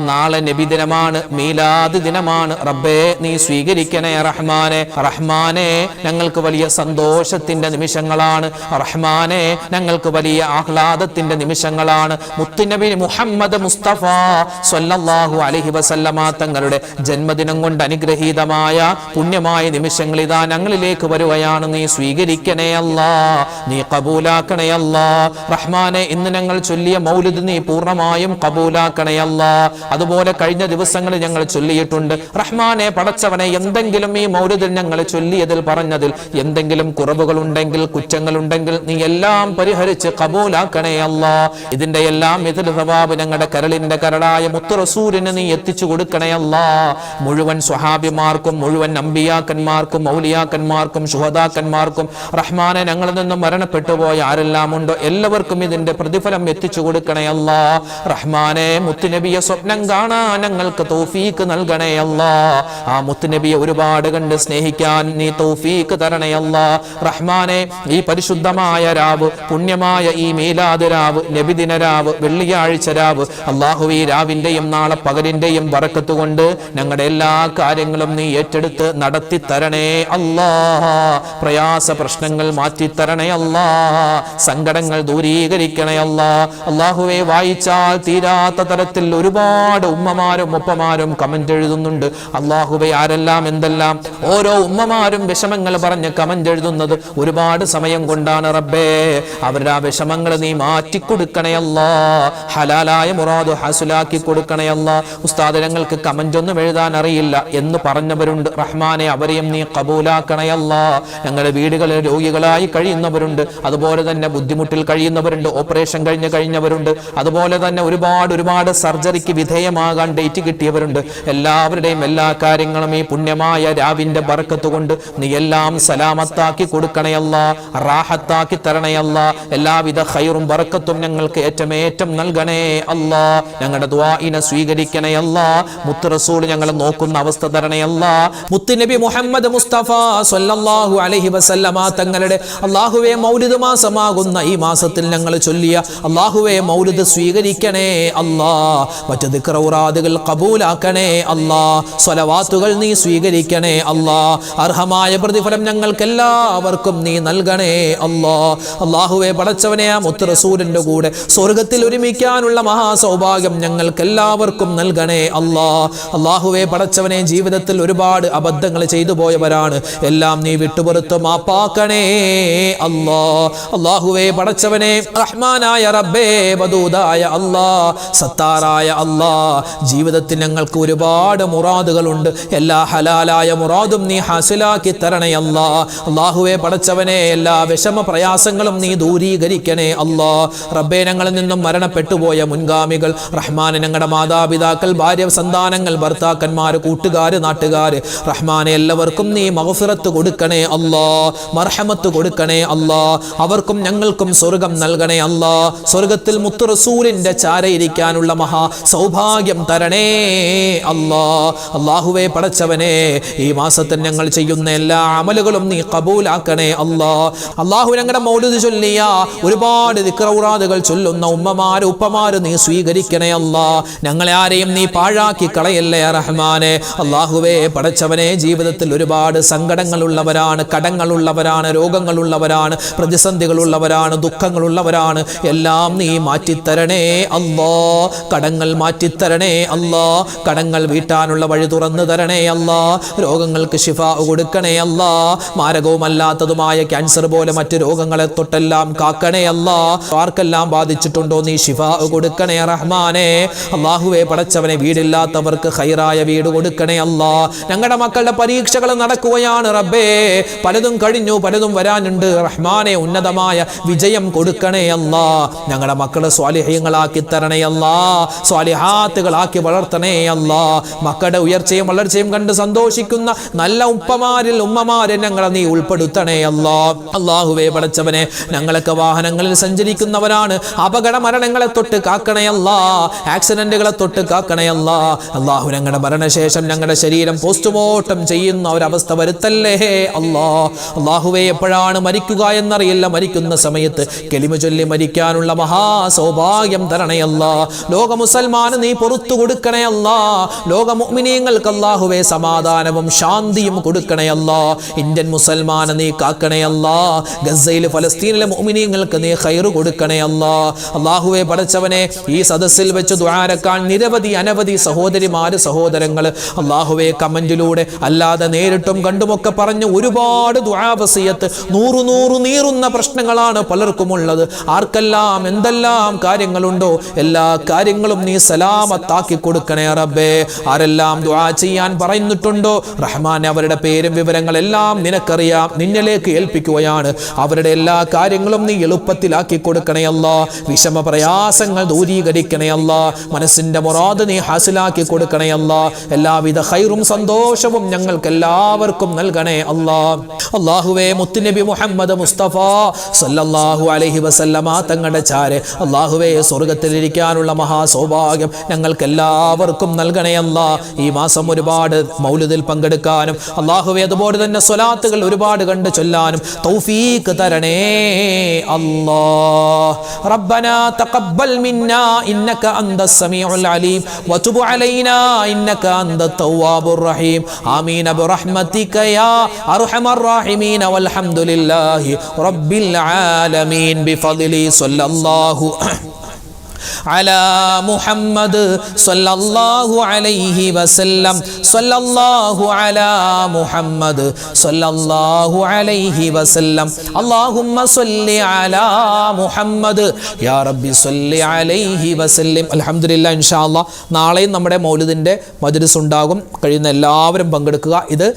നാളെ നബിദിനമാണ്, മീലാദ് ദിനമാണ്. റബ്ബേ നീ സ്വീകരിക്കണേ റഹ്മാനെ. റഹ്മാനെ ഞങ്ങൾക്ക് വലിയ സന്തോഷത്തിന്റെ നിമിഷങ്ങളാണ്. റഹ്മാനെ ഞങ്ങൾക്ക് വലിയ ആഹ്ലാദത്തിന്റെ നിമിഷങ്ങളാണ്. മുത്തുനബി മുഹമ്മദ് മുസ്തഫ സ്വല്ലല്ലാഹു അലൈഹി വസല്ലമ തങ്ങളുടെ ജന്മദിനം കൊണ്ട് അനുഗ്രഹീതമായ പുണ്യമായ നിമിഷങ്ങൾ ഇതാ ഞങ്ങളിലേക്ക് വരുകയാണ്. നീ സ്വീകരിക്കണേ അല്ലാ, നീ കബൂലാക്കണേ അല്ലാ. റഹ്മാനെ ഇന്ന് ഞങ്ങൾ ചൊല്ലിയ മൗലിദ് നീ പൂർണ്ണമായും കബൂലാക്കണേ അല്ലാ. അതുപോലെ കഴിഞ്ഞ ദിവസങ്ങളിൽ ഞങ്ങൾ ചൊല്ലിയിട്ടുണ്ട്. റഹ്മാനെ പടച്ചവനെ, എന്തെങ്കിലും ഈ മൗലിദിൽ ഞങ്ങൾ ചൊല്ലിയതിൽ പറഞ്ഞതിൽ എന്തെങ്കിലും കുറവുകൾ ഉണ്ടെങ്കിൽ, കുറ്റങ്ങൾ ഉണ്ടെങ്കിൽ നീ എല്ലാം പരിഹരിച്ച് കബൂലാക്കണേ അല്ലാ. ഇതിന്റെ എല്ലാം ഇതിൽ സവാബ് ഞങ്ങളുടെ കരളിന്റെ കരളായ മുത്തു റസൂലിന് നീ എത്തിച്ചു കൊടുക്കണേ അല്ലാ. മുഴുവൻ സ്വഹാബിമാർക്കും, മുഴുവൻ അമ്പിയാക്കന്മാർക്കും, മൗലിയാക്കന്മാർക്കും, ശുഹദാക്കന്മാർക്കും, റഹ്മാനെ ഞങ്ങളിൽ നിന്നും മരണപ്പെട്ടു പോയ ആരെല്ലാം ഉണ്ടോ എല്ലാവർക്കും ഇതിന്റെ പ്രതിഫലം എത്തിച്ചു കൊടുക്കണേ അല്ലാ. റഹ്മാനെ മുത്തുനബിയെ സ്വപ്നം കാണാൻ ഞങ്ങൾക്ക് തൗഫീക്ക് നൽകണേ അല്ലാ. ആ മുത്തുനബിയെ ഒരുപാട് കണ്ട് സ്നേഹിക്കാൻ നീ തൗഫീക്ക് തരണേ അല്ലാ. റഹ്മാനെ ഈ പരിശുദ്ധമായ രാവ്, പുണ്യമായ ഈ മീലാദ് രാവ്, നബിദിന രാവ്, വെള്ളിയാഴ്ച രാവ്, അല്ലാഹു ഈ രാവിന്റെയും നാളെ പകലിന്റെയും ബറക്കത്ത് കൊണ്ട് ഞങ്ങളുടെ എല്ലാ കാര്യങ്ങളും നീ ഏറ്റെടുത്ത് നടത്തി തരണേ അല്ലാ. പ്രയാസ പ്രശ്നങ്ങൾ മാറ്റി തരണേ അല്ലാ. സങ്കടങ്ങൾ ദൂരീകരിക്കണേ അല്ലാ. അല്ലാഹുവേ, വായിച്ചാൽ തീരാത്ത തരത്തിൽ ഒരുപാട് ഉമ്മമാരും ഉപ്പമാരും കമന്റ് എഴുതുന്നുണ്ട്. അല്ലാഹുവേ, ആരെല്ലാം എന്തെല്ലാം ഓരോ ഉമ്മമാരും വിഷമങ്ങൾ പറഞ്ഞ് കമന്റ് എഴുതുന്നത് ഒരുപാട് സമയം കൊണ്ടാണ്. റബ്ബേ, അവരുടെ ആ വിഷമങ്ങൾ നീ മാറ്റിക്കൊടുക്കണേ അല്ലാ. ഹലാലായ മുറാദ് ഹസുലാക്കി കൊടുക്കണേ അല്ലാ. ഉസ്താദ് ഞങ്ങൾക്ക് കമന്റ് ഒന്നും എഴുതാൻ അറിയില്ല എന്ന് പറഞ്ഞവരുണ്ട്. റഹ്മാനെ, അവരെയും നീ കബൂലാക്കണേ അല്ലാ. ഞങ്ങളുടെ വീടുകളിൽ രോഗികളായി കഴിയുന്നവരുണ്ട്, അതുപോലെ തന്നെ ബുദ്ധിമുട്ടിൽ കഴിയുന്നവരുണ്ട്, ഓപ്പറേഷൻ കഴിഞ്ഞവരുണ്ട്, അതുപോലെ തന്നെ ഒരുപാട് സർജറിക്ക് വിധേയമാകാൻ ഡേറ്റ് കിട്ടിയവരുണ്ട്. എല്ലാവരുടെയും എല്ലാ കാര്യങ്ങളും ഈ പുണ്യമായ രാവിന്റെ ബർക്കത്ത് കൊണ്ട് നീ എല്ലാം സലാമത്താക്കി കൊടുക്കണേ അല്ലാ. റാഹത്താക്കി തരണേ അല്ലാ. എല്ലാവിധ ഖൈറും ബർക്കത്തും ഞങ്ങൾക്ക് ഏറ്റമേറ്റം നൽകണേ അല്ലാ. ഞങ്ങളുടെ ദുആഇനെ സ്വീകരിക്കണേ അല്ലാ. മുത്ത് റസൂൽ ഞങ്ങളെ നോക്കുന്ന അവസ്ഥ തരണേ അല്ലാ. മുത്ത് നബി മുഹമ്മദ് മുസ്തഫ സ്വല്ലല്ലാഹു അലൈഹി വസല്ലമ തങ്ങളുടെ അല്ലാഹുവേ മൗലിദ് മാസമാകുന്ന ഈ മാസത്തിൽ ഞങ്ങൾ ചൊല്ലിയ അല്ലാഹുവേ മൗലിദ് സ്വീകരിക്കണേ അല്ലാ. മറ്റു ദിക്ർ ഔറാദുകൾ ഖബൂലാക്കണേ അല്ലാ. സ്വലവാത്തുകൾ നീ സ്വീകരിക്കണേ അല്ലാ. അർഹമായ പ്രതിഫലം ഞങ്ങൾക്ക് എല്ലാവർക്കും നീ നൽകണേ അല്ലാ. അല്ലാഹുവേ പടച്ചവനെ, ആ മുത്ത് റസൂലിന്റെ കൂടെ സ്വർഗ്ഗത്തിൽ ഒരുമിക്കാനുള്ള മഹാസൗഭാഗ്യം ഞങ്ങൾക്ക് എല്ലാവർക്കും നൽകണേ അല്ലാ. അല്ലാഹുവേ പടച്ചവനെ, ജീവിതത്തിൽ ഒരുപാട് അബദ്ധങ്ങൾ ചെയ്തു പോയവരാണ്, എല്ലാം നീ വിട്ടുപുറത്ത് മാപ്പാക്കണേ അല്ലാ. അല്ലാഹുവേ പടച്ചവനെ, റഹ്മാനായ റബ്ബേ, വദൂദായ അല്ലാ, സത്താറായ അല്ലാ, ജീവിതത്തിൽ ഞങ്ങൾക്ക് ഒരുപാട് മുറാദുകളുണ്ട്. എല്ലാ ഹലാലായ മുറാദും നീ നീ ഹാസിലാക്കി തരണേ അല്ലാ. അല്ലാഹുവേ പടച്ചവനെ എല്ലാ വിഷമ പ്രയാസങ്ങളും നീ ദൂരീകരിക്കണേ അല്ലാ. റബ്ബേ ഞങ്ങളിൽ നിന്നും മരണപ്പെട്ടുപോയ മുൻഗാമികൾ റഹ്മാനെ, ഞങ്ങളുടെ മാതാപിതാക്കൾ, ഭാര്യ, സന്താനങ്ങൾ, ഭർത്താക്കന്മാർ, കൂട്ടുകാർ, നാട്ടുകാർ, റഹ്മാനെ എല്ലാവർക്കും നീ മഗ്ഫിറത്ത് കൊടുക്കണേ അല്ലാ, മർഹമത്ത് കൊടുക്കണേ അല്ലാ. അവർക്കും ഞങ്ങൾക്കും സ്വർഗം നൽകണേ അല്ലാ. സ്വർഗത്തിൽ മുത്തു റസൂലിന്റെ ചാരയിരിക്കാനുള്ള മഹാ സൗഭാഗ്യം തരണേ അല്ലാ. അല്ലാഹുവേ പടച്ചവനെ, ഈ മാസത്തിൽ ഞങ്ങൾ ചെയ്യുന്ന എല്ലാ അമലുകളും നീ ഖബൂലാക്കണേ അല്ലാ. അല്ലാഹു ഞങ്ങളുടെ മൗലിദ് ചൊല്ലിയ ഒരുപാട് ദിക്റൗറാദുകൾ ചൊല്ലുന്ന ഉമ്മമാര്, ഉപ്പമാര് നീ സ്വീകരിക്കണേ അല്ലാ. ഞങ്ങളെ ആരെയും നീ പാഴാക്കി കളയല്ലേ റഹ്മാനെ. അല്ലാഹുവേ പടച്ചവനെ, ജീവിതത്തിൽ ഒരുപാട് സങ്കടങ്ങളുള്ളവരാണ്, കടങ്ങളുള്ളവരാണ്, രോഗങ്ങളുള്ളവരാണ്, പ്രതിസന്ധികളുള്ളവരാണ്, ദുഃഖങ്ങളുള്ളവരാണ്. എല്ലാം നീ മാറ്റിത്തരണേ അല്ലാ. കടങ്ങൾ മാറ്റിത്തരണേ അല്ലാ. കടങ്ങൾ വീട്ടാനുള്ള വഴി തുറന്നു തരണേ അല്ലാ. രോഗങ്ങൾക്ക് ശിഫാ കൊടുക്കണേ അല്ലാ. മാരകവുമല്ലാത്തതുമായ ക്യാൻസർ പോലെ മറ്റു രോഗങ്ങളെ തൊട്ടെല്ലാം കാക്കണേ അല്ലാ. ആർക്കെല്ലാം ബാധിച്ചിട്ടുണ്ടോ നീ ശിഫാ കൊടുക്കണേ റഹ്മാനെ. അല്ലാഹുവേ പടച്ചവനെ, വീടില്ലാത്തവർക്ക് ഖൈറായ വീട് കൊടുക്കണേ അല്ലാ. ഞങ്ങളുടെ മക്കളുടെ പരീക്ഷകൾ നടക്കുകയാണ് റബ്ബേ. പലതും കഴിഞ്ഞു, പലതും വരാനുണ്ട് റഹ്മാനെ. ഉന്നതമായ വിജയം കൊടുക്കണേ അല്ലാ. ഞങ്ങളുടെ മക്കളെ സ്വാലിഹ്യങ്ങളാക്കി തരണേ അല്ലാ. സ്വാലിഹാത്തുകളാക്കി വളർത്തണേ അല്ലാ. മക്കളുടെ ഉയർച്ചയും വളർച്ചയും കണ്ട് സന്തോഷിക്കുന്ന നല്ല ഉപ്പമാരിൽ ഉമ്മമാരെ ഞങ്ങളെ നീ ഉൾപ്പെടുത്തണേ അല്ലാ. അല്ലാഹുവേ പടച്ചവനെ, ഞങ്ങളൊക്കെ വാഹനങ്ങളിൽ സഞ്ചരിക്കുന്നവരാണ്. അപകട മരണങ്ങളെ തൊട്ട് കാക്കണേ അല്ലാ. ആക്സിഡന്റുകളെ തൊട്ട് കാക്കണേ അല്ലാ. അല്ലാഹു ഞങ്ങളുടെ മരണശേഷം ഞങ്ങളുടെ ശരീരം പോസ്റ്റ്മോർട്ടം ചെയ്യുന്ന ഒരവസ്ഥ വരുത്തല്ലേ അല്ലാ. അല്ലാഹുവേ, എപ്പോഴാണ് മരിക്കുക എന്നറിയില്ല. മരിക്കുന്ന സമയത്ത് കലിമ ചൊല്ലി മരിക്കാനുള്ള മഹാ സൗഭാഗ്യം തരണേ അല്ലാ. ലോക മുസൽമാന് നീ പുറത്തു കൊടുക്കണേ അല്ലാ. ലോക മുഅ്മിനീങ്ങൾക്ക് അല്ലാഹുവേ സമാധാനവും ശാന്തിയും കൊടുക്കണേ അല്ലാ. ഇന്ത്യൻ മുസൽമാനെ നീ കാക്കണേ അല്ലാ. ഗസയിൽ ഫലസ്തീനിലെ മുഅ്മിനീങ്ങൾക്ക് നീ ഖൈർ കൊടുക്കണേ അല്ലാ. അല്ലാഹുവേ പടച്ചവനെ, ഈ സദസ്സിൽ വെച്ച് ദുആരക്കാൻ നിരവധി അനവധി സഹോദരിമാര്, സഹോദരങ്ങൾ അല്ലാഹുവേ കമന്റിലൂടെ അല്ലാതെ നേരിട്ടും കണ്ടുമൊക്കെ പറഞ്ഞു ഒരുപാട് ദുആ വസിയത്ത്, നൂറു നീറുന്ന പ്രശ്നങ്ങളാണ് പലർക്കും ഉള്ളത്. ആർക്കെല്ലാം എന്തെല്ലാം കാര്യങ്ങളുണ്ടോ എല്ലാ കാര്യങ്ങളും നീ സലാമത്താക്കി കൊടുക്കണേ റബ്ബേ. ആരെല്ലാം ദുആ ചെയ്യാൻ പറയുന്നിട്ടുണ്ടോ റഹ്മാൻ, അവരുടെ പേരും വിവരങ്ങളെല്ലാം നിനക്കറിയാം. നിന്നിലേക്ക് ഏൽപ്പിക്കുകയാണ്. അവരുടെ എല്ലാ കാര്യങ്ങളും നീ എളുപ്പത്തിലാക്കി കൊടുക്കണേ അല്ലാ. വിഷമ പ്രയാസങ്ങൾ ദൂരീകരിക്കണേ അല്ലാ. മനസ്സിന്റെ മുറാദ് നീ ഹാസിലാക്കി കൊടുക്കണേ അല്ലാ. എല്ലാവിധ ഖൈറും സന്തോഷവും ഞങ്ങൾക്ക് എല്ലാവർക്കും നൽകണേ അല്ലാ. അല്ലാഹുവേ, മുത്തുനബി മുഹമ്മദ് മുസ്തഫ സല്ലല്ലാഹു അലൈഹി വസല്ലമ തങ്ങളുടെ ചാരെ അല്ലാഹുവേ സ്വർഗ്ഗത്തിലിരിക്കാനുള്ള മഹാ സൗഭാഗ്യം ഞങ്ങൾക്ക് എല്ലാവർക്കും നൽകണേ അല്ലാ. ഈ മാസം ഒരുപാട് മൗലിദിൽ പങ്കെടുക്കാനും അല്ലാഹുവേ അതുപോലെ തന്നെ സ്വലാത്തുകൾ ഒരുപാട് കണ്ട് ചൊല്ലാനും തൗഫീഖ് തരണേ അല്ലാ. റബ്ബനാ തഖബ്ബൽ മിന്നാ ഇന്നക അന്തസ് സമീഉൽ അലീം വതുബ് അലൈനാ ഇന്നക അന്തത് തവ്വാബുർ റഹീം. ആമീൻ ബിറഹ്മതിക യാ അർഹമർ റഹീമീൻ വൽഹംദുലില്ലാഹി റബ്ബിൽ ആലമീൻ ബിഫദ്ലി സല്ലല്ലാഹു على محمد صلى الله عليه وسلم صلى الله على محمد صلى الله عليه وسلم اللهم صل على محمد يا ربي صل عليه وسلم. അൽഹംദുലില്ലാഹ്, ഇൻഷാ അല്ലാഹ് നാളെയും നമ്മുടെ മൗലിദിന്റെ മജ്‌ലിസ് ഉണ്ടാകും. കഴിയുന്ന എല്ലാവരും പങ്കെടുക്കുക. ഇത്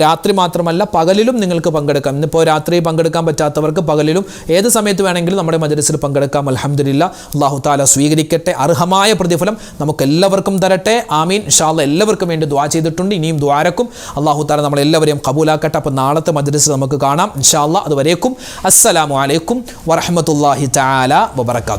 രാത്രി മാത്രമല്ല പകലിലും നിങ്ങൾക്ക് പങ്കെടുക്കാം. ഇന്നിപ്പോൾ രാത്രി പങ്കെടുക്കാൻ പറ്റാത്തവർക്ക് പകലിലും ഏത് സമയത്ത് വേണമെങ്കിലും നമ്മുടെ മജ്‌ലിസിൽ പങ്കെടുക്കാം. അൽഹംദുലില്ലാഹ്, അല്ലാഹു തആല സ്വീകരിക്കട്ടെ. അർഹമായ പ്രതിഫലം നമുക്ക് എല്ലാവർക്കും തരട്ടെ. ആമീൻ. ഇൻഷാ അല്ലാഹ് എല്ലാവർക്കും വേണ്ടി ദുആ ചെയ്തിട്ടുണ്ട്. ഇനിയും ദുആരക്കും അല്ലാഹു തആല നമ്മളെല്ലാവരെയും ഖബൂലാക്കട്ടെ. അപ്പോൾ നാളത്തെ മജ്‌ലിസിൽ നമുക്ക് കാണാം ഇൻഷാ അല്ലാഹ്. അതുവരേക്കും അസ്സലാമു അലൈക്കും വറഹ്മത്തുള്ളാഹി തആല വബറകാതുഹു.